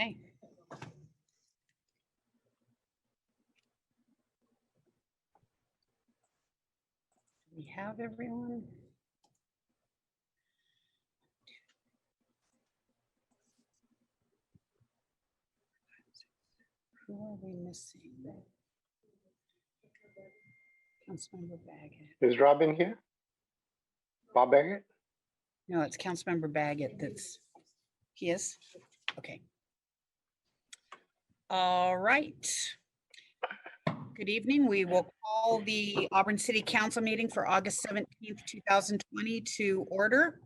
Okay. We have everyone. Who are we missing? Councilmember Baggett. Is Robin here? Bob Baggett? No, it's Councilmember Baggett that's, he is? Okay. All right. Good evening. We will call the Auburn City Council meeting for August 17th, 2020 to order.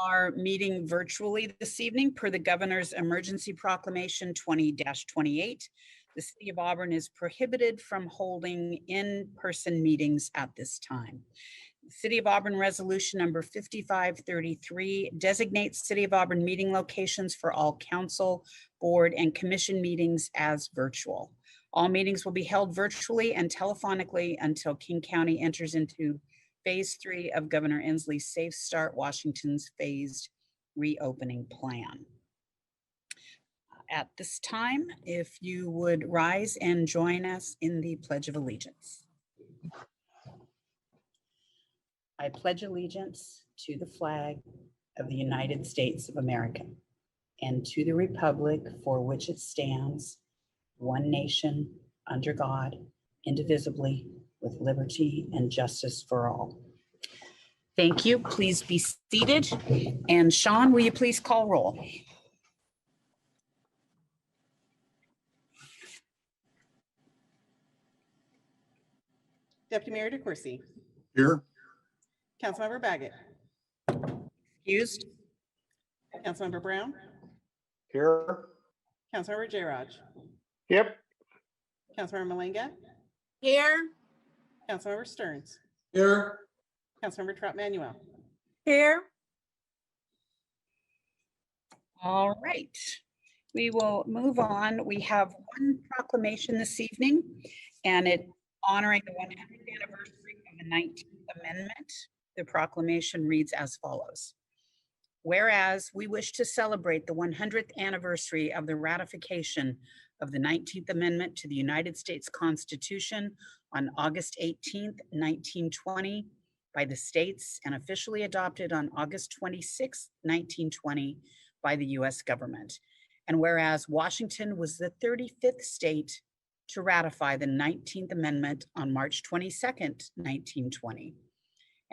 Our meeting virtually this evening per the Governor's Emergency Proclamation 20-28. The City of Auburn is prohibited from holding in-person meetings at this time. The City of Auburn Resolution number 5533 designates City of Auburn meeting locations for all council, board, and commission meetings as virtual. All meetings will be held virtually and telephonically until King County enters into Phase 3 of Governor Inslee's Safe Start Washington's phased reopening plan. At this time, if you would rise and join us in the Pledge of Allegiance. I pledge allegiance to the flag of the United States of America and to the republic for which it stands, one nation, under God, indivisibly, with liberty and justice for all. Thank you. Please be seated. And Sean, will you please call roll? Deputy Mayor DeCoursey. Here. Councilmember Baggett. Excused. Councilmember Brown. Here. Councilmember J-Raj. Yep. Councilmember Malenga. Here. Councilmember Stearns. Here. Councilmember Trout Manuel. Here. All right. We will move on. We have one proclamation this evening, and it honoring the 100th anniversary of the 19th Amendment. The proclamation reads as follows. Whereas we wish to celebrate the 100th anniversary of the ratification of the 19th Amendment to the United States Constitution on August 18th, 1920 by the states and officially adopted on August 26th, 1920 by the US government. And whereas Washington was the 35th state to ratify the 19th Amendment on March 22nd, 1920.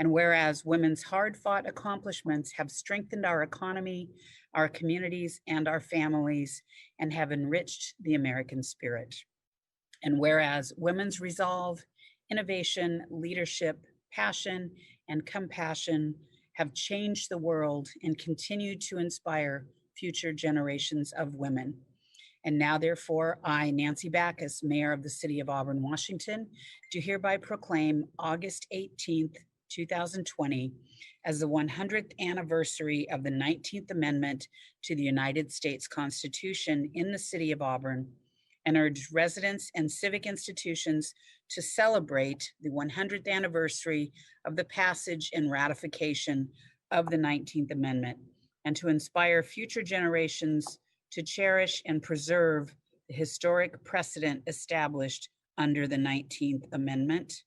And whereas women's hard-fought accomplishments have strengthened our economy, our communities, and our families, and have enriched the American spirit. And whereas women's resolve, innovation, leadership, passion, and compassion have changed the world and continue to inspire future generations of women. And now, therefore, I, Nancy Backus, Mayor of the City of Auburn, Washington, do hereby proclaim August 18th, 2020 as the 100th anniversary of the 19th Amendment to the United States Constitution in the City of Auburn, and urge residents and civic institutions to celebrate the 100th anniversary of the passage and ratification of the 19th Amendment, and to inspire future generations to cherish and preserve the historic precedent established under the 19th Amendment,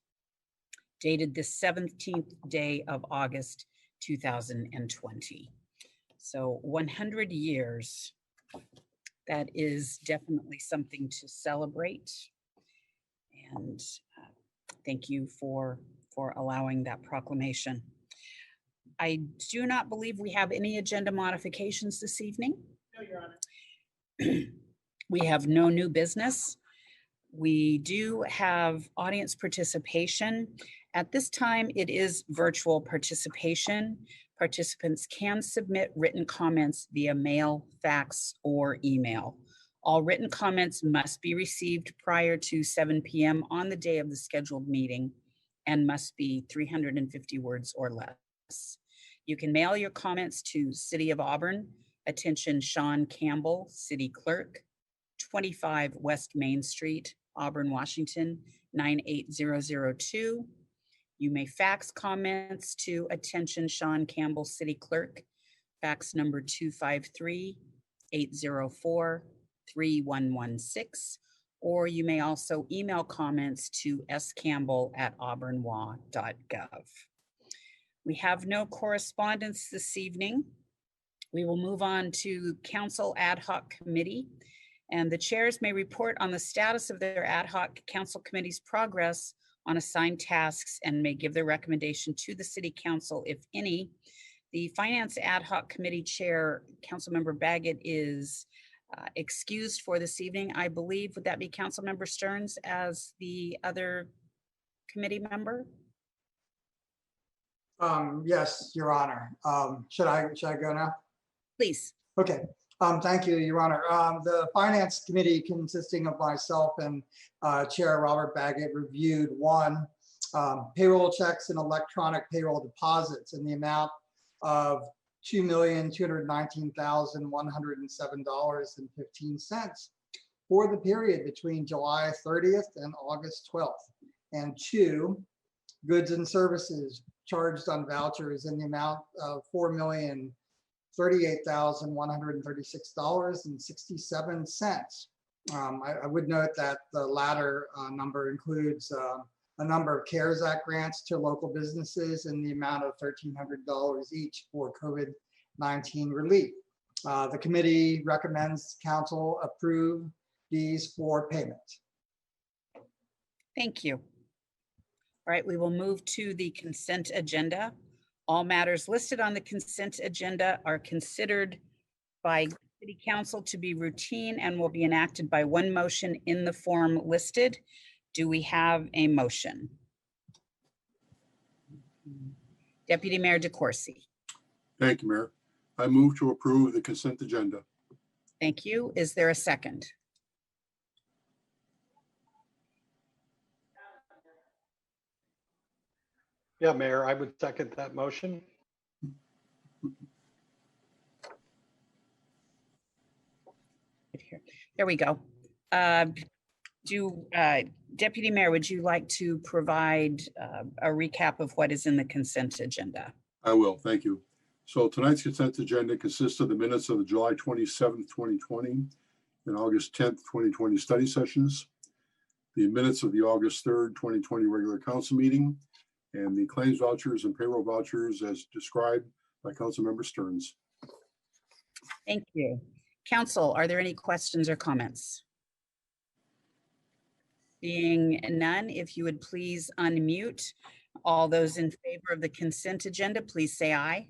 dated the 17th day of August, 2020. So 100 years, that is definitely something to celebrate. And thank you for allowing that proclamation. I do not believe we have any agenda modifications this evening. No, Your Honor. We have no new business. We do have audience participation. At this time, it is virtual participation. Participants can submit written comments via mail, fax, or email. All written comments must be received prior to 7 p.m. on the day of the scheduled meeting and must be 350 words or less. You can mail your comments to City of Auburn, attention Sean Campbell, City Clerk, 25 West Main Street, Auburn, Washington, 98002. You may fax comments to attention Sean Campbell, City Clerk, fax number 804-3116, or you may also email comments to scampbell@auburnwa.gov. We have no correspondence this evening. We will move on to Council Ad Hoc Committee, and the chairs may report on the status of their ad hoc council committee's progress on assigned tasks and may give their recommendation to the City Council, if any. The Finance Ad Hoc Committee Chair, Councilmember Baggett, is excused for this evening. I believe, would that be Councilmember Stearns as the other committee member? Yes, Your Honor. Should I go now? Please. Okay. Thank you, Your Honor. The Finance Committee, consisting of myself and Chair Robert Baggett, reviewed one, payroll checks and electronic payroll deposits in the amount of $2,219,107.15 for the period between July 30th and August 12th. And two, goods and services charged on vouchers in the amount of $4,038,136.67. I would note that the latter number includes a number of CARES Act grants to local businesses in the amount of $1,300 each for COVID-19 relief. The committee recommends council approve these for payment. Thank you. All right, we will move to the consent agenda. All matters listed on the consent agenda are considered by City Council to be routine and will be enacted by one motion in the form listed. Do we have a motion? Deputy Mayor DeCoursey. Thank you, Mayor. I move to approve the consent agenda. Thank you. Is there a second? Yeah, Mayor, I would second that motion. There we go. Deputy Mayor, would you like to provide a recap of what is in the consent agenda? I will, thank you. So tonight's consent agenda consists of the minutes of the July 27th, 2020 and August 10th, 2020 study sessions, the minutes of the August 3rd, 2020 regular council meeting, and the claims vouchers and payroll vouchers as described by Councilmember Stearns. Thank you. Council, are there any questions or comments? Being none, if you would please unmute. All those in favor of the consent agenda, please say aye.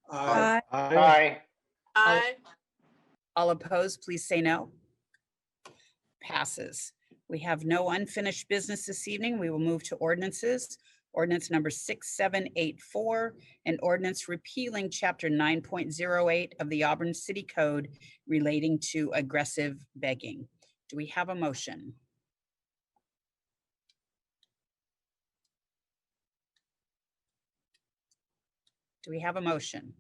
Aye. Aye. Aye. All opposed, please say no. Passes. We have no unfinished business this evening. We will move to ordinances. Ordinance number 6784, an ordinance repealing chapter 9.08 of the Auburn City Code relating to aggressive begging. Do we have a motion? Do we have a motion?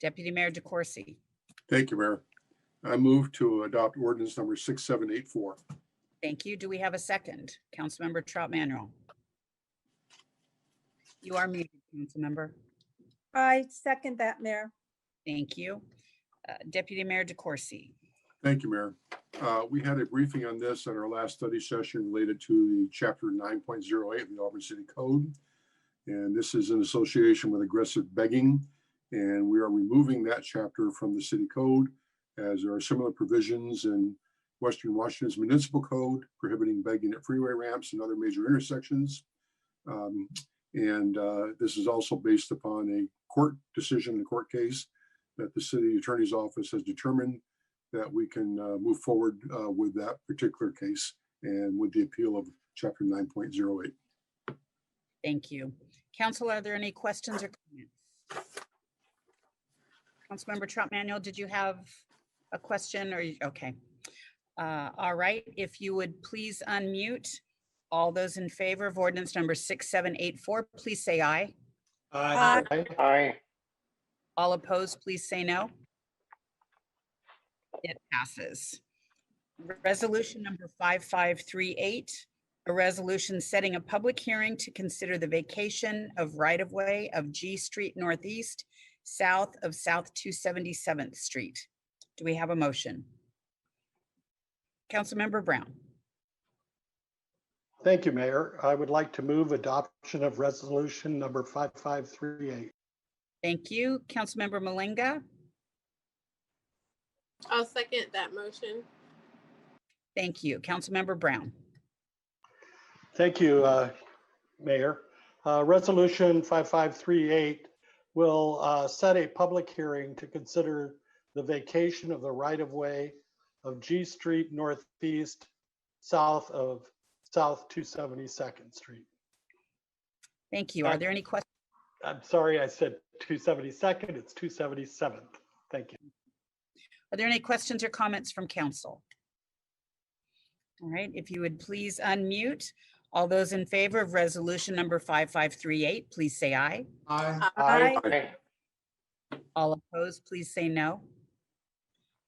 Deputy Mayor DeCoursey. Thank you, Mayor. I move to adopt ordinance number 6784. Thank you. Do we have a second? Councilmember Trout Manuel. You are muted, Councilmember. I second that, Mayor. Thank you. Deputy Mayor DeCoursey. Thank you, Mayor. We had a briefing on this at our last study session related to the chapter 9.08 of the Auburn City Code. And this is in association with aggressive begging. And we are removing that chapter from the city code as there are similar provisions in Western Washington's municipal code prohibiting begging at freeway ramps and other major intersections. This is also based upon a court decision, a court case that the city attorney's office has determined that we can move forward with that particular case and with the appeal of chapter 9.08. Thank you. Council, are there any questions or comments? Councilmember Trout Manuel, did you have a question or, okay. All right, if you would please unmute. All those in favor of ordinance number 6784, please say aye. Aye. Aye. All opposed, please say no. It passes. Resolution number 5538, a resolution setting a public hearing to consider the vacation of right-of-way of G Street Northeast, south of South 277th Street. Do we have a motion? Councilmember Brown. Thank you, Mayor. I would like to move adoption of resolution number 5538. Thank you. Councilmember Malinga. I'll second that motion. Thank you. Councilmember Brown. Thank you, Mayor. Resolution 5538 will set a public hearing to consider the vacation of the right-of-way of G Street Northeast, south of South 272nd Street. Thank you. Are there any questions? I'm sorry, I said 272nd, it's 277th. Thank you. Are there any questions or comments from council? All right, if you would please unmute. All those in favor of resolution number 5538, please say aye. Aye. Aye. All opposed, please say no.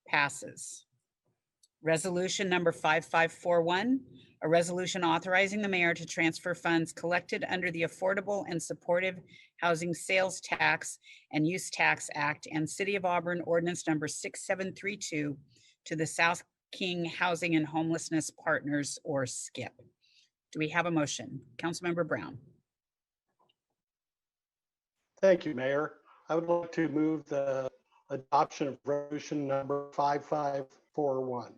Passes. Resolution number 5541, a resolution authorizing the mayor to transfer funds collected under the Affordable and Supportive Housing Sales Tax and Use Tax Act and City of Auburn Ordinance number 6732 to the South King Housing and Homelessness Partners, or SKIP. Do we have a motion? Councilmember Brown. Thank you, Mayor. I would like to move the adoption of resolution number 5541.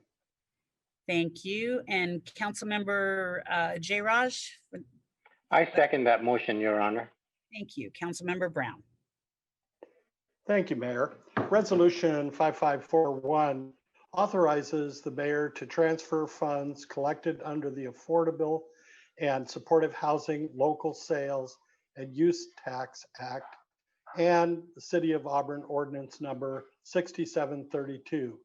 Thank you. And Councilmember Jayraj. I second that motion, Your Honor. Thank you. Councilmember Brown. Thank you, Mayor. Resolution 5541 authorizes the mayor to transfer funds collected under the Affordable and Supportive Housing Local Sales and Use Tax Act and the City of Auburn Ordinance number 6732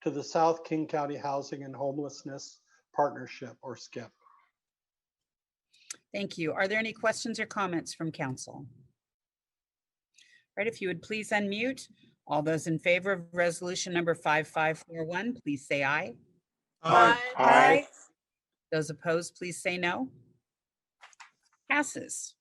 to the South King County Housing and Homelessness Partnership, or SKIP. Thank you. Are there any questions or comments from council? Right, if you would please unmute. All those in favor of resolution number 5541, please say aye. Aye. Those opposed, please say no. Passes.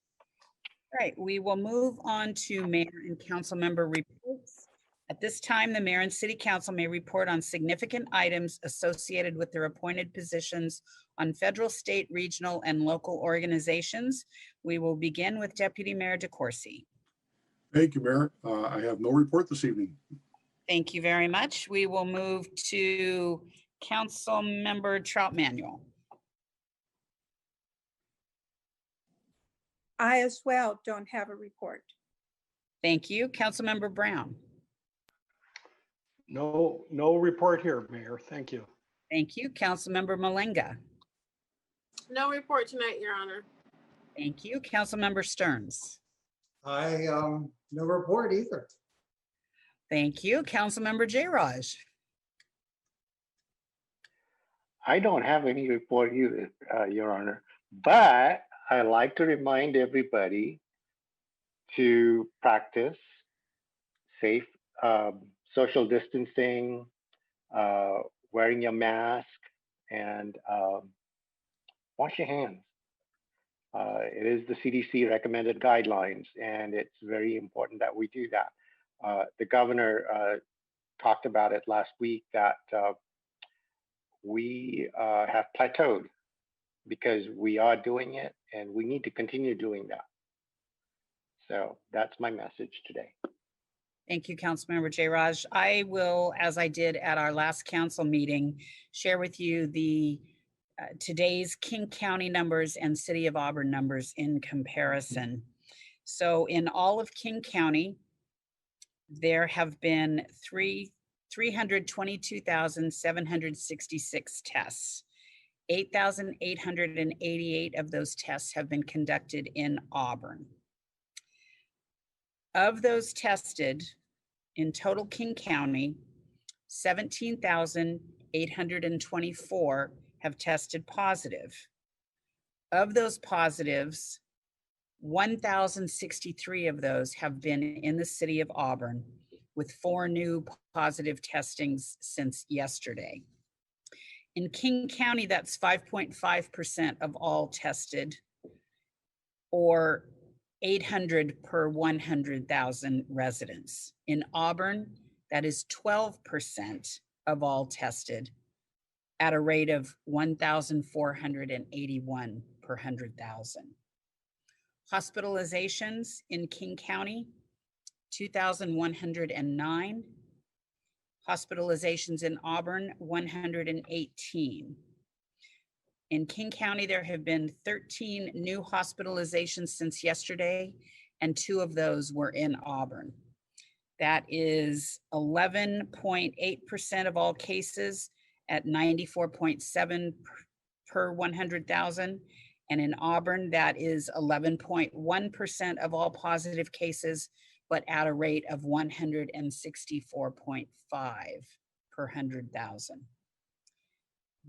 All right, we will move on to mayor and council member reports. At this time, the mayor and city council may report on significant items associated with their appointed positions on federal, state, regional, and local organizations. We will begin with Deputy Mayor DeCoursey. Thank you, Mayor. I have no report this evening. Thank you very much. We will move to Council Member Trout Manuel. I as well don't have a report. Thank you. Councilmember Brown. No report here, Mayor. Thank you. Thank you. Councilmember Malinga. No report tonight, Your Honor. Thank you. Councilmember Stearns. No report either. Thank you. Councilmember Jayraj. I don't have any report either, Your Honor, but I like to remind everybody to practice safe social distancing, wearing your mask, and wash your hands. It is the CDC recommended guidelines, and it's very important that we do that. The governor talked about it last week that we have plateaued because we are doing it, and we need to continue doing that. So that's my message today. Thank you, Councilmember Jayraj. I will, as I did at our last council meeting, share with you the today's King County numbers and City of Auburn numbers in comparison. So in all of King County, there have been 322,766 tests. 8,888 of those tests have been conducted in Auburn. Of those tested in total King County, 17,824 have tested positive. Of those positives, 1,063 of those have been in the city of Auburn, with 4 new positive testings since yesterday. In King County, that's 5.5% of all tested, or 800 per 100,000 residents. In Auburn, That is 12% of all tested at a rate of 1,481 per 100,000. Hospitalizations in King County, 2,109. Hospitalizations in Auburn, 118. In King County, there have been 13 new hospitalizations since yesterday, and 2 of those were in Auburn. That is 11.8% of all cases at 94.7 per 100,000. And in Auburn, that is 11.1% of all positive cases, but at a rate of 164.5 per 100,000.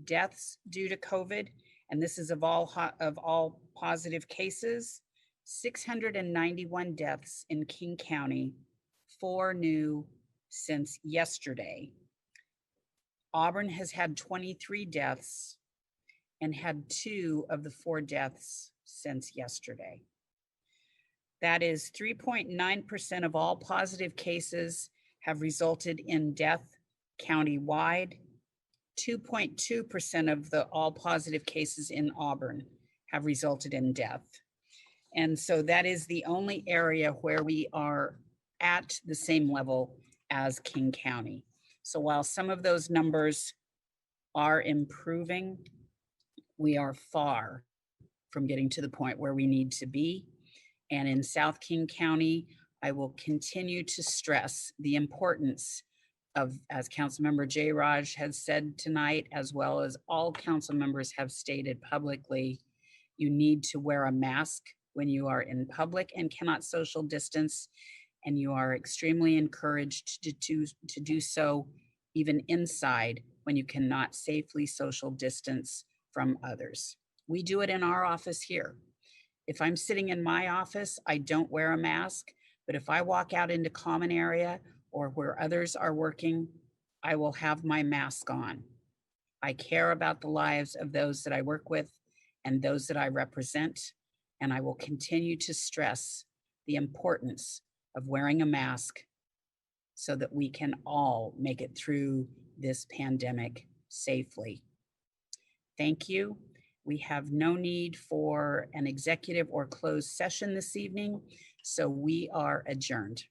Deaths due to COVID, and this is of all positive cases, 691 deaths in King County, 4 new since yesterday. Auburn has had 23 deaths and had 2 of the 4 deaths since yesterday. That is 3.9% of all positive cases have resulted in death countywide. 2.2% of all positive cases in Auburn have resulted in death. And so that is the only area where we are at the same level as King County. So while some of those numbers are improving, we are far from getting to the point where we need to be. And in South King County, I will continue to stress the importance of, as Councilmember J. Raj has said tonight, as well as all council members have stated publicly, you need to wear a mask when you are in public and cannot social distance. And you are extremely encouraged to do so even inside when you cannot safely social distance from others. We do it in our office here. If I'm sitting in my office, I don't wear a mask, but if I walk out into common area or where others are working, I will have my mask on. I care about the lives of those that I work with and those that I represent, and I will continue to stress the importance of wearing a mask so that we can all make it through this pandemic safely. Thank you. We have no need for an executive or closed session this evening, so we are adjourned.